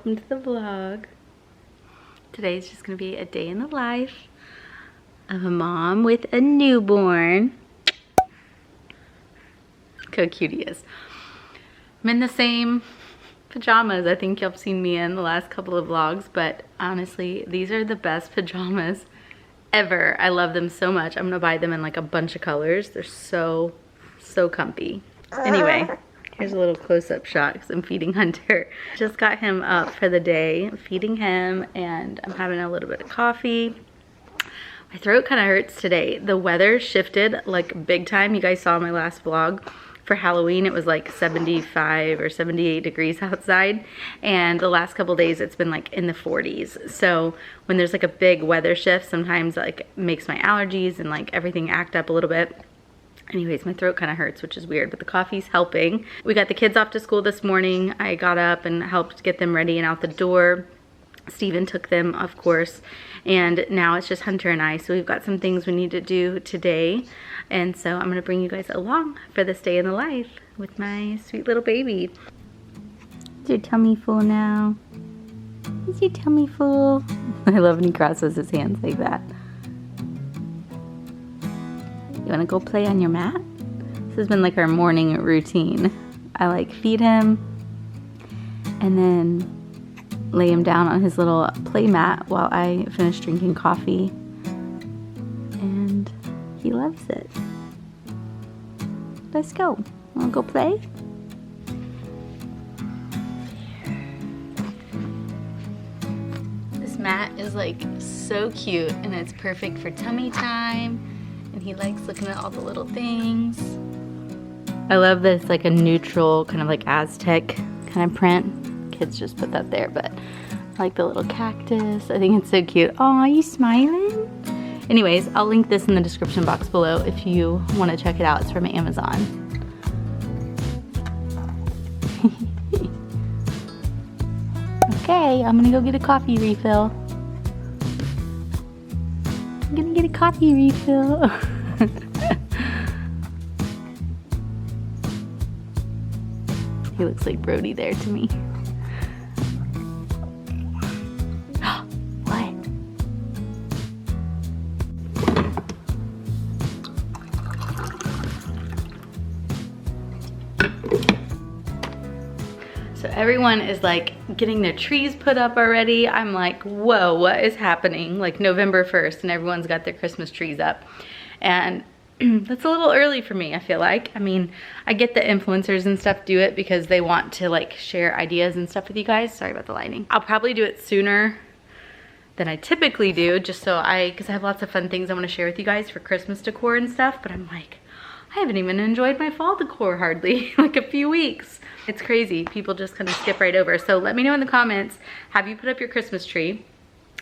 welcome to the vlog. Today's just gonna be a day in the life of a mom with a newborn. Look how cute he is. I'm in the same pajamas I think y'all have seen me in the last couple of vlogs, but honestly, these are the best pajamas ever. I love them so much. I'm gonna buy them in like a bunch of colors. They're so comfy. Anyway, here's a little close-up shot because I'm feeding Hunter. Just got him up for the day, feeding him, and I'm having a little bit of coffee. My throat kind of hurts today. The weather shifted like big time. You guys saw my last vlog. For Halloween, it was like 75 or 78 degrees outside, and the last couple days it's been like in the 40s. So when there's like a big weather shift, sometimes like makes my allergies and like everything act up a little bit. Anyways, my throat kind of hurts, which is weird, but the coffee's helping. We got the kids off to school this morning. I got up and helped get them ready and out the door. Steven took them, of course, and now it's just Hunter and I. So we've got some things we need to do today, and so I'm gonna bring you guys along for this day in the life with my sweet little baby. Is your tummy full now? Is your tummy full? I love when he crosses his hands like that. You wanna go play on your mat? This has been like our morning routine. I like feed him and then lay him down on his little play mat while I finish drinking coffee. And he loves it. Let's go. Wanna go play? This mat is like so cute and it's perfect for tummy time. And he likes looking at all the little things. I love this like a neutral kind of like Aztec kind of print. Kids just put that there, but I like the little cactus. I think it's so cute. Oh, are you smiling? Anyways, I'll link this in the description box below if you want to check it out. It's from Amazon. Okay, I'm gonna go get a coffee refill. I'm gonna get a coffee refill. He looks like Brody there to me. What? So everyone is like getting their trees put up already. I'm like, whoa, what is happening? Like November 1st and everyone's got their Christmas trees up. And that's a little early for me, I feel like. I mean, I get the influencers and stuff do it because they want to like share ideas and stuff with you guys. Sorry about the lighting. I'll probably do it sooner than I typically do, just so because I have lots of fun things I want to share with you guys for Christmas decor and stuff, but I'm like, I haven't even enjoyed my fall decor hardly, like a few weeks. It's crazy, people just kind of skip right over. So let me know in the comments, have you put up your Christmas tree?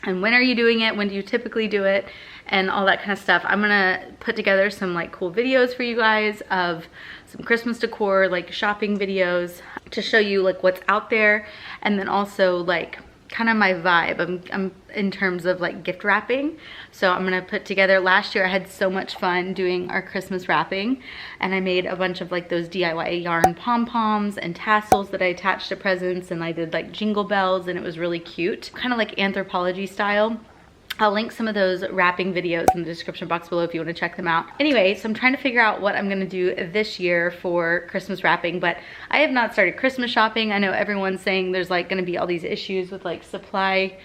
And when are you doing it? When do you typically do it? And all that kind of stuff. I'm gonna put together some like cool videos for you guys of some Christmas decor, like shopping videos to show you like what's out there. And then also like kind of my vibe. I'm in terms of like gift wrapping. So I'm gonna put together, last year I had so much fun doing our Christmas wrapping, and I made a bunch of like those DIY yarn pom-poms and tassels that I attached to presents, and I did like jingle bells, and it was really cute. Kind of like anthropology style. I'll link some of those wrapping videos in the description box below if you want to check them out. Anyway, so I'm trying to figure out what I'm gonna do this year for Christmas wrapping, but I have not started Christmas shopping. I know everyone's saying there's like gonna be all these issues with like supply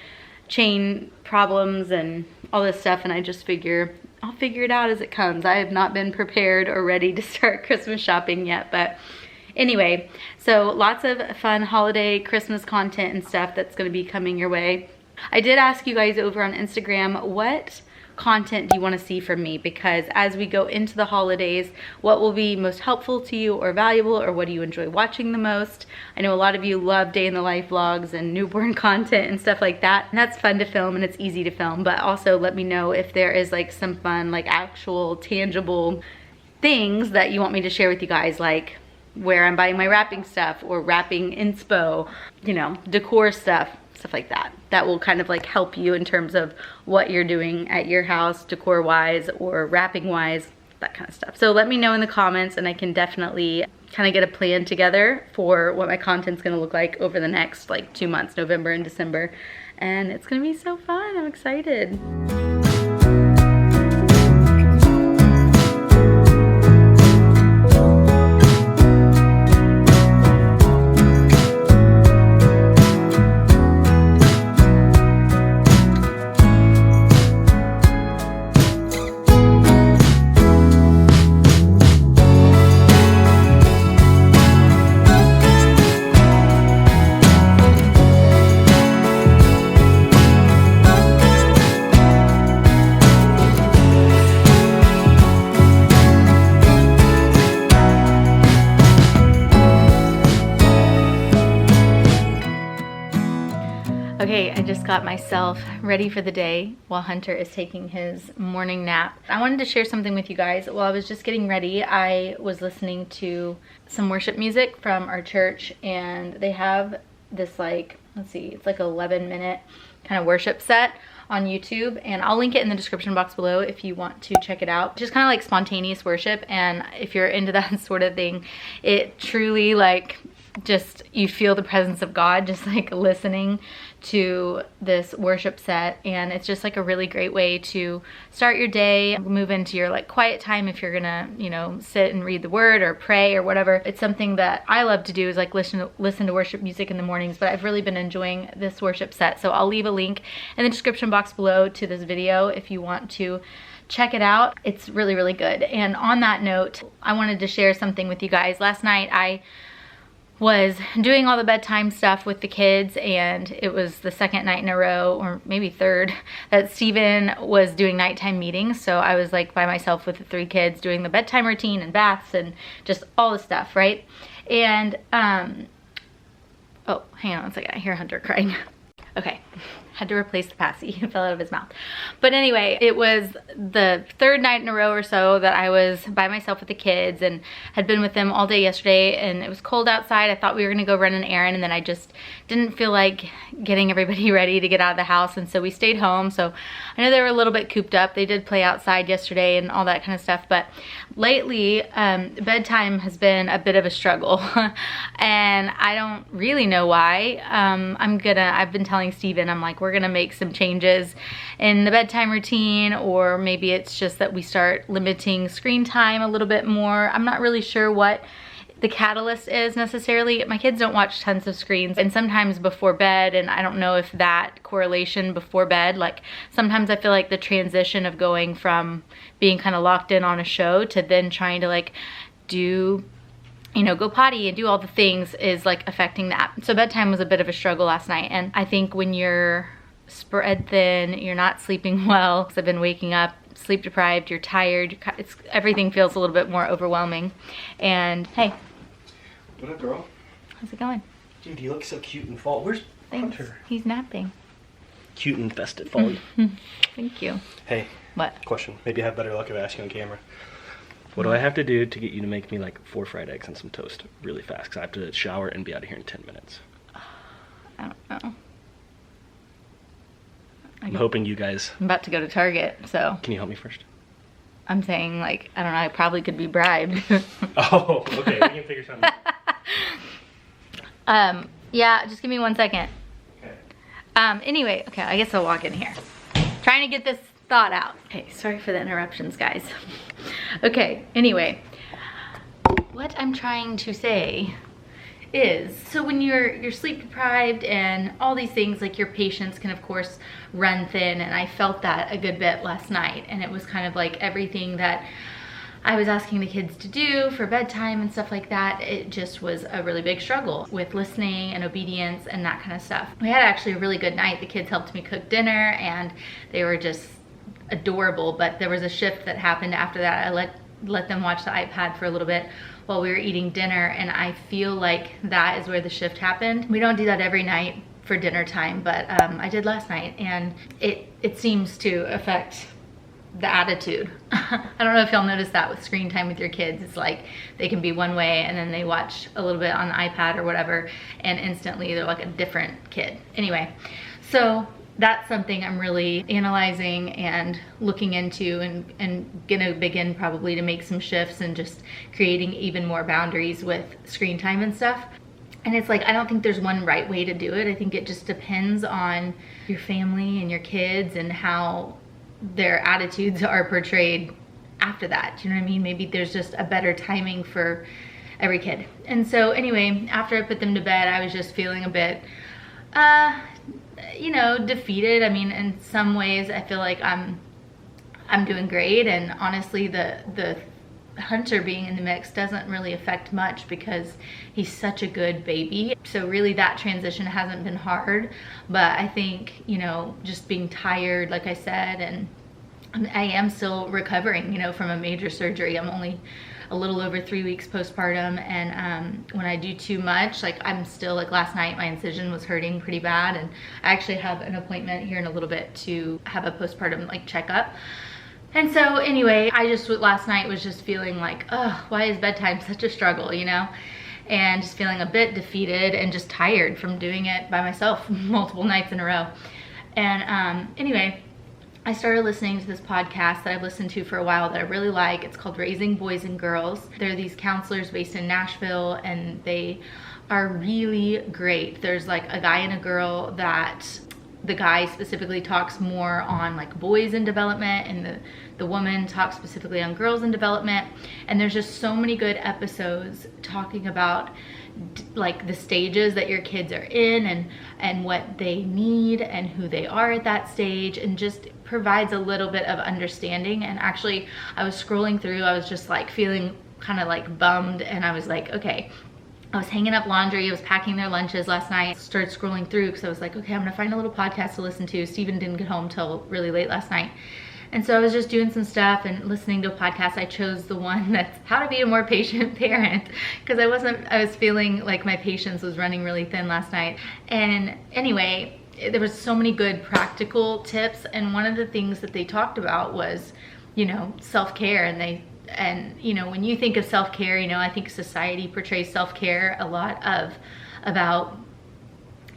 chain problems and all this stuff, and I just figure I'll figure it out as it comes. I have not been prepared or ready to start Christmas shopping yet, but anyway, so lots of fun holiday Christmas content and stuff that's gonna be coming your way. I did ask you guys over on Instagram, what content do you want to see from me? Because as we go into the holidays, what will be most helpful to you or valuable, or what do you enjoy watching the most? I know a lot of you love day in the life vlogs and newborn content and stuff like that. And that's fun to film and it's easy to film, but also let me know if there is like some fun, like actual tangible things that you want me to share with you guys, like where I'm buying my wrapping stuff or wrapping inspo, you know, decor stuff like that. That will kind of like help you in terms of what you're doing at your house decor wise or wrapping wise, that kind of stuff. So let me know in the comments and I can definitely kind of get a plan together for what my content's gonna look like over the next like 2 months, November and December. And it's gonna be so fun, I'm excited. Okay, I just got myself ready for the day while Hunter is taking his morning nap. I wanted to share something with you guys. While I was just getting ready, I was listening to some worship music from our church, and they have this like, let's see, it's like an 11-minute kind of worship set on YouTube, and I'll link it in the description box below if you want to check it out. Just kind of like spontaneous worship, and if you're into that sort of thing, it truly like just, you feel the presence of God just like listening to this worship set, and it's just like a really great way to start your day, move into your like quiet time if you're gonna, you know, sit and read the word or pray or whatever. It's something that I love to do, is like listen to worship music in the mornings, but I've really been enjoying this worship set. So I'll leave a link in the description box below to this video if you want to check it out. It's really, really good. And on that note, I wanted to share something with you guys. Last night I was doing all the bedtime stuff with the kids, and it was the second night in a row, or maybe third, that Steven was doing nighttime meetings. So I was like by myself with the 3 kids doing the bedtime routine and baths and just all the stuff, right? And oh, hang on one second, I hear Hunter crying. Okay, had to replace the passy. It fell out of his mouth. But anyway, it was the 3rd night in a row or so that I was by myself with the kids, and had been with them all day yesterday, and it was cold outside. I thought we were gonna go run an errand, and then I just didn't feel like getting everybody ready to get out of the house, and so we stayed home. So I know they were a little bit cooped up. They did play outside yesterday and all that kind of stuff, but lately bedtime has been a bit of a struggle and I don't really know why. I've been telling Steven, I'm like, we're gonna make some changes in the bedtime routine, or maybe it's just that we start limiting screen time a little bit more. I'm not really sure what the catalyst is necessarily. My kids don't watch tons of screens, and sometimes before bed, and I don't know if that correlation before bed, like sometimes I feel like the transition of going from being kind of locked in on a show to then trying to like do, you know, go potty and do all the things is like affecting that. So bedtime was a bit of a struggle last night, and I think when you're spread thin, you're not sleeping well, because I've been waking up sleep deprived, you're tired, everything feels a little bit more overwhelming. And hey. What up, girl? How's it going? Dude, you look so cute in fall. Where's Hunter? He's napping. Cute and festive fall. Thank you. Hey. What? Question. Maybe I have better luck if I ask you on camera. What do I have to do to get you to make me like 4 fried eggs and some toast really fast? Because I have to shower and be out of here in 10 minutes. I don't know. I'm hoping you guys... I'm about to go to Target, so... Can you help me first? I'm saying, like, I don't know, I probably could be bribed. Oh, okay, we can figure something out. Yeah, just give me 1 second. Okay. Anyway, okay, I guess I'll walk in here. Trying to get this thought out. Okay, sorry for the interruptions, guys. Okay, anyway. What I'm trying to say is, so when you're sleep deprived and all these things, like your patience can of course run thin, and I felt that a good bit last night, and it was kind of like everything that I was asking the kids to do for bedtime and stuff like that, it just was a really big struggle with listening and obedience and that kind of stuff. We had actually a really good night. The kids helped me cook dinner and they were just adorable, but there was a shift that happened after that. I let them watch the iPad for a little bit while we were eating dinner, and I feel like that is where the shift happened. We don't do that every night for dinner time, but I did last night, and it seems to affect the attitude. I don't know if y'all noticed that with screen time with your kids. It's like they can be one way and then they watch a little bit on the iPad or whatever, and instantly they're like a different kid. Anyway, so that's something I'm really analyzing and looking into, and gonna begin probably to make some shifts and just creating even more boundaries with screen time and stuff. And it's like, I don't think there's one right way to do it. I think it just depends on your family and your kids and how their attitudes are portrayed after that. Do you know what I mean? Maybe there's just a better timing for every kid. And so anyway, after I put them to bed, I was just feeling a bit, you know, defeated. I mean, in some ways I feel like I'm doing great, and honestly the Hunter being in the mix doesn't really affect much because he's such a good baby. So really that transition hasn't been hard, but I think, you know, just being tired, like I said, and I am still recovering, you know, from a major surgery. I'm only a little over 3 weeks postpartum, and when I do too much, like I'm still, like last night my incision was hurting pretty bad, and I actually have an appointment here in a little bit to have a postpartum like checkup. And so anyway, I just last night was just feeling like, oh, why is bedtime such a struggle, you know? And just feeling a bit defeated and just tired from doing it by myself multiple nights in a row. And anyway, I started listening to this podcast that I've listened to for a while that I really like. It's called Raising Boys and Girls. They're these counselors based in Nashville, and they are really great. There's like a guy and a girl that the guy specifically talks more on like boys in development, and the woman talks specifically on girls in development. And there's just so many good episodes talking about like the stages that your kids are in, and what they need and who they are at that stage, and just provides a little bit of understanding. And actually I was scrolling through, I was just like feeling kind of like bummed, and I was like, okay, I was hanging up laundry, I was packing their lunches last night, started scrolling through because I was like, okay, I'm gonna find a little podcast to listen to. Steven didn't get home till really late last night. And so I was just doing some stuff and listening to a podcast. I chose the one that's how to be a more patient parent, because I was feeling like my patience was running really thin last night. And anyway, there was so many good practical tips, and one of the things that they talked about was, you know, self-care. And you know, when you think of self-care, you know, I think society portrays self-care a lot about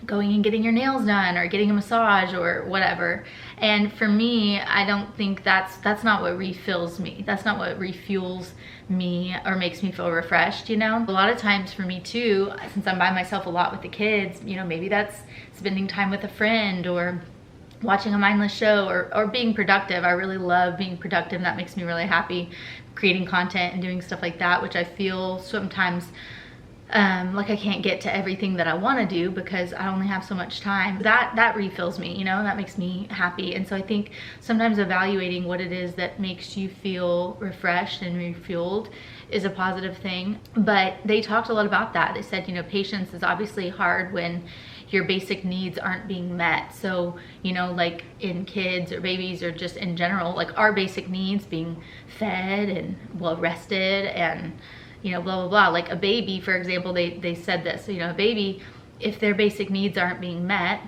going and getting your nails done or getting a massage or whatever. And for me, I don't think that's not what refills me. That's not what refuels me or makes me feel refreshed, you know? A lot of times for me too, since I'm by myself a lot with the kids, you know, maybe that's spending time with a friend or watching a mindless show or being productive. I really love being productive, and that makes me really happy, creating content and doing stuff like that, which I feel sometimes like I can't get to everything that I want to do because I only have so much time. That refills me, you know, and that makes me happy. And so I think sometimes evaluating what it is that makes you feel refreshed and refueled is a positive thing. But they talked a lot about that. They said, you know, patience is obviously hard when your basic needs aren't being met. So, you know, like in kids or babies or just in general, like our basic needs being fed and well rested and, you know, blah, blah, blah. Like a baby, for example, they said this, you know, a baby, if their basic needs aren't being met,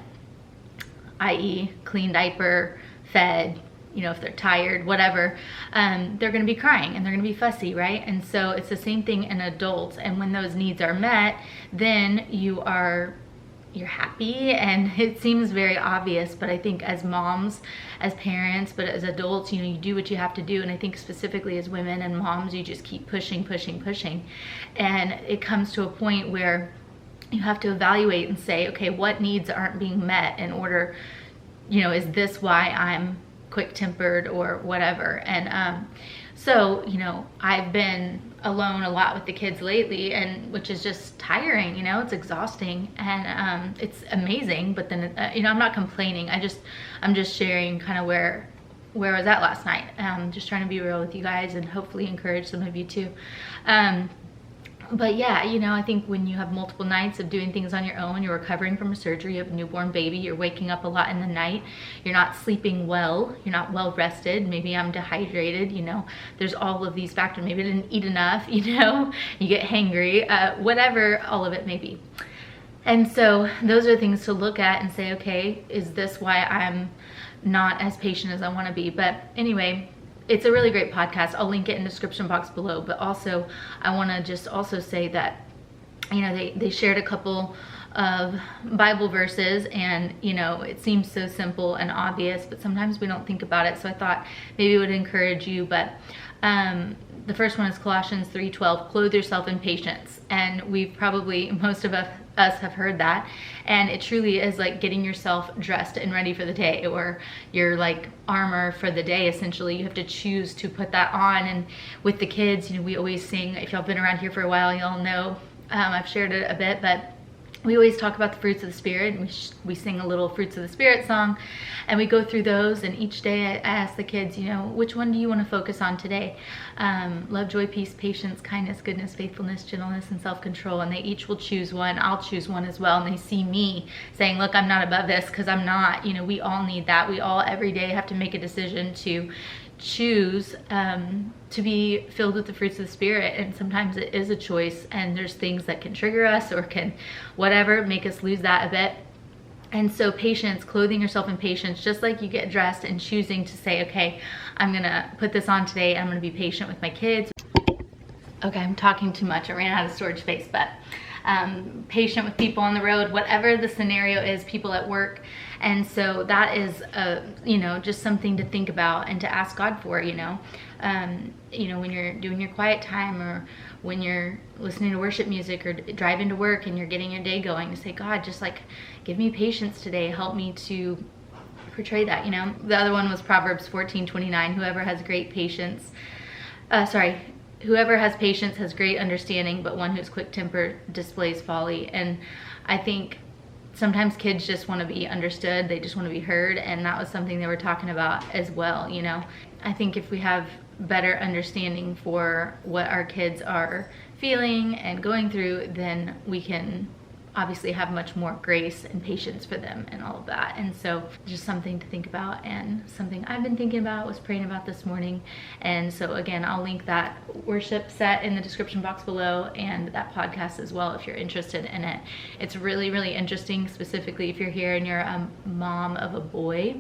i.e. clean diaper, fed, you know, if they're tired, whatever, they're gonna be crying and they're gonna be fussy, right? And so it's the same thing in adults. And when those needs are met, then you're happy. And it seems very obvious, but I think as moms, as parents, but as adults, you know, you do what you have to do. And I think specifically as women and moms, you just keep pushing. And it comes to a point where you have to evaluate and say, okay, what needs aren't being met in order, you know, is this why I'm quick-tempered or whatever? And so, you know, I've been alone a lot with the kids lately, and which is just tiring, you know, it's exhausting, and it's amazing, but then you know, I'm not complaining. I'm just sharing kind of where I was at last night. Just trying to be real with you guys and hopefully encourage some of you too. But yeah, you know, I think when you have multiple nights of doing things on your own, you're recovering from a surgery, you have a newborn baby, you're waking up a lot in the night, you're not sleeping well, you're not well rested, maybe I'm dehydrated, you know, there's all of these factors. Maybe I didn't eat enough, you know, you get hangry, whatever, all of it may be. And so those are things to look at and say, okay, is this why I'm not as patient as I want to be? But anyway, it's a really great podcast. I'll link it in the description box below. But also, I want to just also say that, you know, they shared a couple of Bible verses, and you know, it seems so simple and obvious, but sometimes we don't think about it. So I thought maybe it would encourage you. But the first one is Colossians 3:12, clothe yourself in patience. And we've probably, most of us have heard that, and it truly is like getting yourself dressed and ready for the day, or your like armor for the day. Essentially, you have to choose to put that on. And with the kids, you know, we always sing, if y'all been around here for a while, y'all know, I've shared it a bit, but we always talk about the fruits of the Spirit, and we sing a little fruits of the Spirit song, and we go through those. And each day I ask the kids, you know, which one do you want to focus on today? Love, joy, peace, patience, kindness, goodness, faithfulness, gentleness, and self-control. And they each will choose one. I'll choose one as well. And they see me saying, look, I'm not above this, because I'm not. You know, we all need that. We all every day have to make a decision to choose to be filled with the fruits of the Spirit. And sometimes it is a choice, and there's things that can trigger us or can whatever make us lose that a bit. And so patience, clothing yourself in patience, just like you get dressed and choosing to say, okay, I'm gonna put this on today, I'm gonna be patient with my kids. Okay, I'm talking too much, I ran out of storage space. But patient with people on the road, whatever the scenario is, people at work. And so that is, you know, just something to think about and to ask God for, you know, when you're doing your quiet time, or when you're listening to worship music, or driving to work and you're getting your day going, to say, God, just like, give me patience today. Help me to portray that, you know. The other one was Proverbs 14:29, whoever has great patience, whoever has patience has great understanding, but one who's quick-tempered displays folly. And I think sometimes kids just want to be understood. They just want to be heard. And that was something they were talking about as well, you know. I think if we have better understanding for what our kids are feeling and going through, then we can obviously have much more grace and patience for them and all of that. And so just something to think about, and something I've been thinking about, was praying about this morning. And so again, I'll link that worship set in the description box below, and that podcast as well if you're interested in it. It's really, really interesting, specifically if you're here and you're a mom of a boy.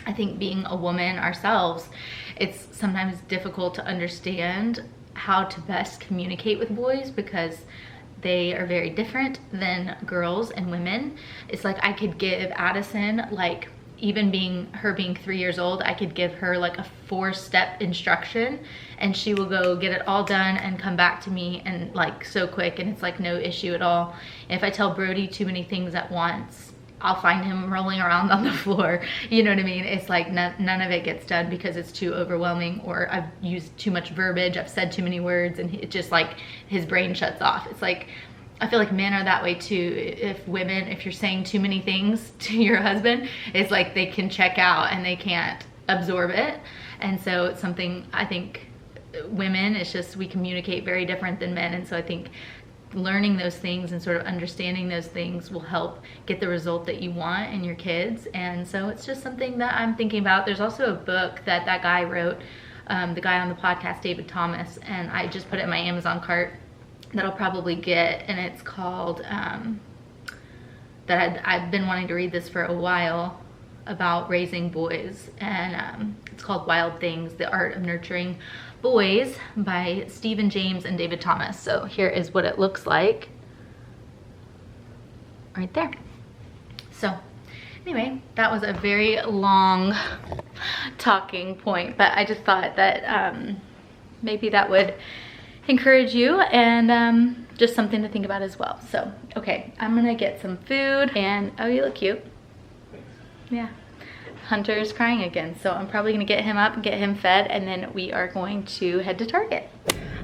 I think being a woman ourselves, it's sometimes difficult to understand how to best communicate with boys, because they are very different than girls and women. It's like I could give Addison, like, even her being 3 years old, I could give her like a 4-step instruction, and she will go get it all done and come back to me, and like so quick, and it's like no issue at all. And if I tell Brody too many things at once, I'll find him rolling around on the floor. You know what I mean? It's like none of it gets done because it's too overwhelming, or I've used too much verbiage, I've said too many words, and it just like his brain shuts off. It's like, I feel like men are that way too. If you're saying too many things to your husband, it's like they can check out and they can't absorb it. And so it's something, I think women, it's just, we communicate very different than men. And so I think learning those things and sort of understanding those things will help get the result that you want in your kids. And so it's just something that I'm thinking about. There's also a book that guy wrote, the guy on the podcast, David Thomas, and I just put it in my Amazon cart that I'll probably get, and it's called, I've been wanting to read this for a while, about raising boys, and it's called Wild Things, The Art of Nurturing Boys, by Stephen James and David Thomas. So here is what it looks like right there. So anyway, that was a very long talking point, but I just thought that maybe that would encourage you, and just something to think about as well. So okay, I'm gonna get some food, and oh, you look cute. Yeah, Hunter's crying again, so I'm probably gonna get him up and get him fed, and then we are going to head to Target.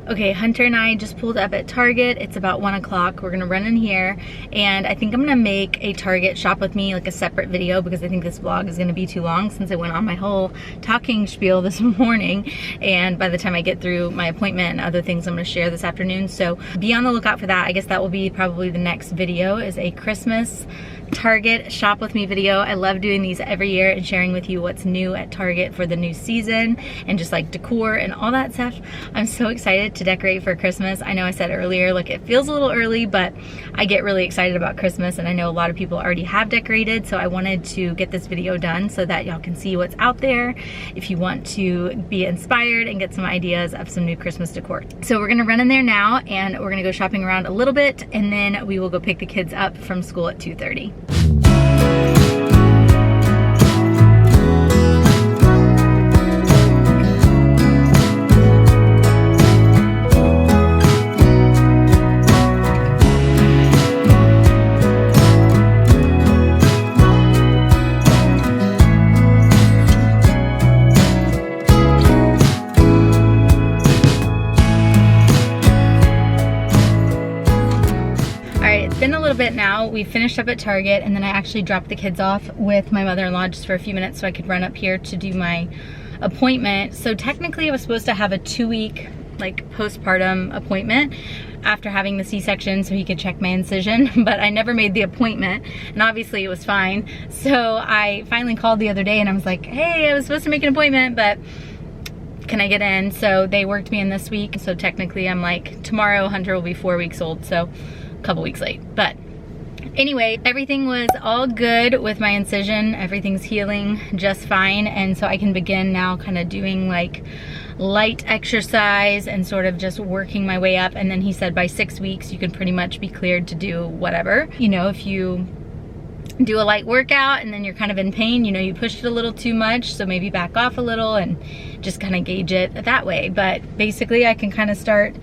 Okay, Hunter and I just pulled up at Target. It's about 1 o'clock. We're gonna run in here, and I think I'm gonna make a Target shop with me, like a separate video, because I think this vlog is gonna be too long since I went on my whole talking spiel this morning, and by the time I get through my appointment and other things I'm gonna share this afternoon. So be on the lookout for that. I guess that will be probably the next video, is a Christmas Target shop with me video. I love doing these every year and sharing with you what's new at Target for the new season and just like decor and all that stuff. I'm so excited to decorate for Christmas. I know I said earlier, look, it feels a little early, but I get really excited about Christmas, and I know a lot of people already have decorated, so I wanted to get this video done so that y'all can see what's out there if you want to be inspired and get some ideas of some new Christmas decor. So we're gonna run in there now and we're gonna go shopping around a little bit, and then we will go pick the kids up from school at 2:30. Been a little bit now. We finished up at Target, and then I actually dropped the kids off with my mother-in-law just for a few minutes so I could run up here to do my appointment. So technically I was supposed to have a 2-week like postpartum appointment after having the C-section so he could check my incision, but I never made the appointment, and obviously it was fine. So I finally called the other day and I was like, hey, I was supposed to make an appointment, but can I get in? So they worked me in this week. So technically I'm like, tomorrow Hunter will be 4 weeks old, so couple weeks late. But anyway, everything was all good with my incision. Everything's healing just fine, and so I can begin now kind of doing like light exercise and sort of just working my way up. And then he said by 6 weeks you can pretty much be cleared to do whatever. You know, if you do a light workout and then you're kind of in pain, you know, you pushed it a little too much, so maybe back off a little and just kind of gauge it that way. But basically I can kind of start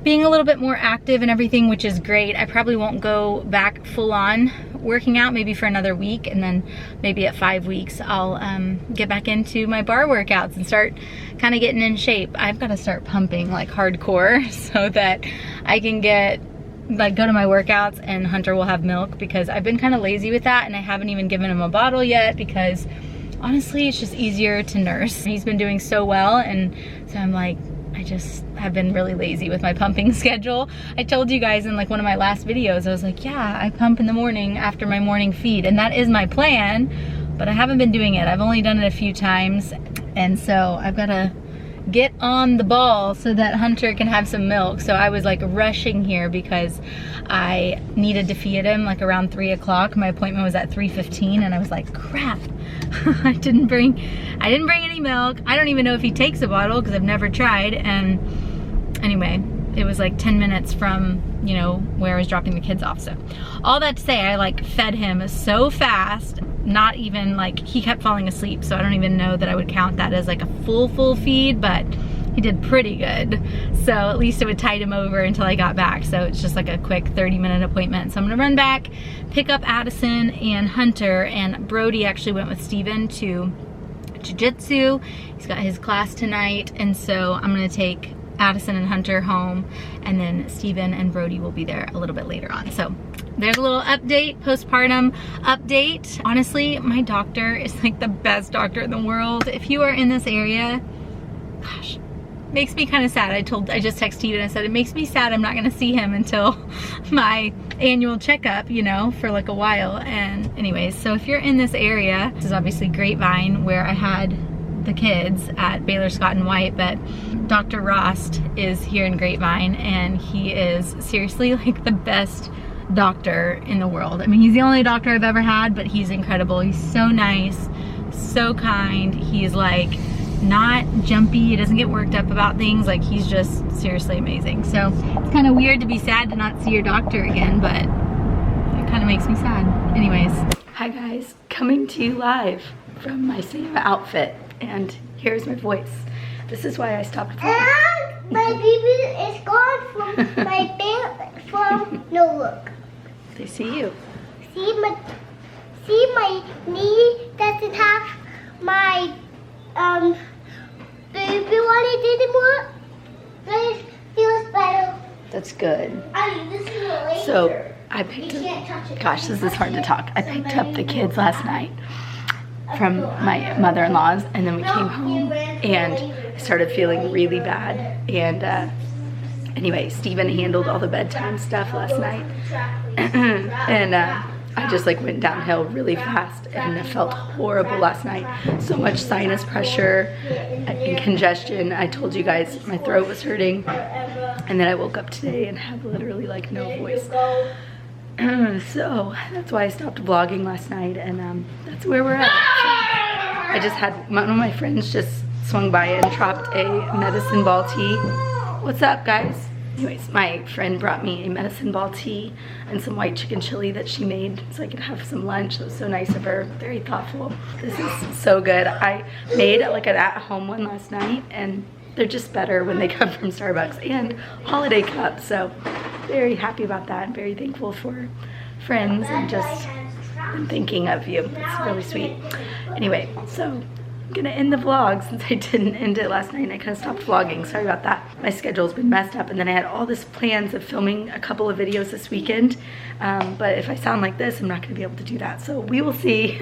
being a little bit more active and everything, which is great. I probably won't go back full on working out, maybe for another week, and then maybe at 5 weeks I'll get back into my bar workouts and start kind of getting in shape. I've got to start pumping like hardcore so that I can get like go to my workouts and Hunter will have milk, because I've been kind of lazy with that and I haven't even given him a bottle yet, because honestly it's just easier to nurse. He's been doing so well, and so I'm like, I just have been really lazy with my pumping schedule. I told you guys in like one of my last videos, I was like, yeah, I pump in the morning after my morning feed, and that is my plan, but I haven't been doing it. I've only done it a few times, and so I've got to get on the ball so that Hunter can have some milk. So I was like rushing here because I needed to feed him like around 3 o'clock. My appointment was at 3:15, and I was like, crap, I didn't bring any milk. I don't even know if he takes a bottle because I've never tried. And anyway, it was like 10 minutes from, you know, where I was dropping the kids off. So all that to say, I like fed him so fast, not even like, he kept falling asleep, so I don't even know that I would count that as like a full feed, but he did pretty good. So at least it would tide him over until I got back. So it's just like a quick 30-minute appointment. So I'm gonna run back, pick up Addison and Hunter, and Brody actually went with Steven to jiu-jitsu. He's got his class tonight, and so I'm gonna take Addison and Hunter home, and then Steven and Brody will be there a little bit later on. So there's a little update, postpartum update. Honestly, my doctor is like the best doctor in the world. If you are in this area, gosh, makes me kind of sad. I just texted Steven, I said, it makes me sad I'm not gonna see him until my annual checkup, you know, for like a while. And anyways, so if you're in this area, this is obviously Grapevine where I had the kids at Baylor Scott and White, but Dr. Rost is here in Grapevine, and he is seriously like the best doctor in the world. I mean, he's the only doctor I've ever had, but he's incredible. He's so nice, so kind. He's like not jumpy, he doesn't get worked up about things. Like, he's just seriously amazing. So it's kind of weird to be sad to not see your doctor again, but it kind of makes me sad. Anyways, hi guys, coming to you live from my same outfit, and here's my voice. This is why I stopped vlogging. And my baby is gone from my thing from no look. They see you. See my knee doesn't have my baby one anymore. But it feels better. That's good. This is a laser. So I picked up, gosh, this is hard to talk. I picked up the kids last night from my mother-in-law's, and then we came home and started feeling really bad. And anyway, Steven handled all the bedtime stuff last night. And I just like went downhill really fast and it felt horrible last night. So much sinus pressure and congestion. I told you guys my throat was hurting, and then I woke up today and have literally like no voice. So that's why I stopped vlogging last night, and that's where we're at. So I just had one of my friends just swung by and dropped a medicine ball tea. What's up, guys? Anyways, my friend brought me a medicine ball tea and some white chicken chili that she made so I could have some lunch. That was so nice of her, very thoughtful. This is so good. I made like an at-home one last night, and they're just better when they come from Starbucks, and holiday cups. So very happy about that. I'm very thankful for friends and just thinking of you. It's really sweet. Anyway, so I'm gonna end the vlog since I didn't end it last night and I kind of stopped vlogging. Sorry about that. My schedule's been messed up, and then I had all this plans of filming a couple of videos this weekend. But if I sound like this, I'm not gonna be able to do that. So we will see.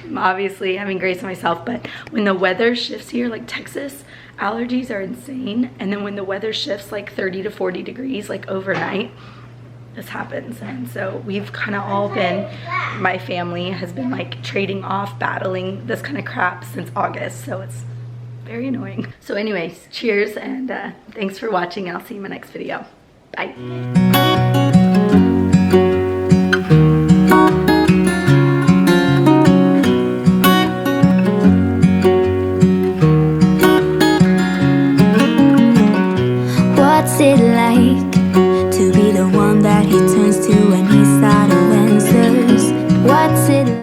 I'm obviously having grace on myself, but when the weather shifts here, like Texas, allergies are insane. And then when the weather shifts like 30 to 40 degrees, like overnight, this happens. And so we've kind of all been, my family has been like trading off, battling this kind of crap since August. So it's very annoying. So anyways, cheers, and thanks for watching. I'll see you in my next video. Bye.